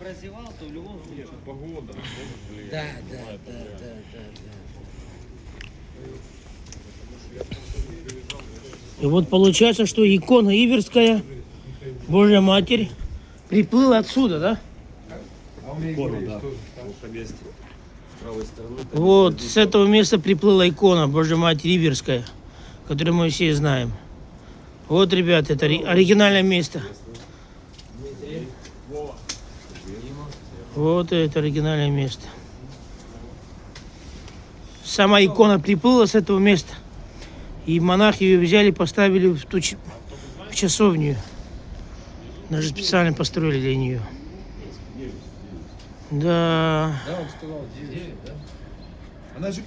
прозевал, то в любом случае. Погода. Да. И вот получается, что икона Иверская, Божья Матерь, приплыла отсюда, да? Икона, да. Вот есть с правой стороны. Вот с этого места приплыла икона Божья Матерь Иверская, которую мы все знаем. Вот, ребята, это оригинальное место. Вот это оригинальное место. Сама икона приплыла с этого места. И монахи ее взяли, поставили в в часовню. Даже специально построили для нее. Да. Да, он сказал 9, да? Она же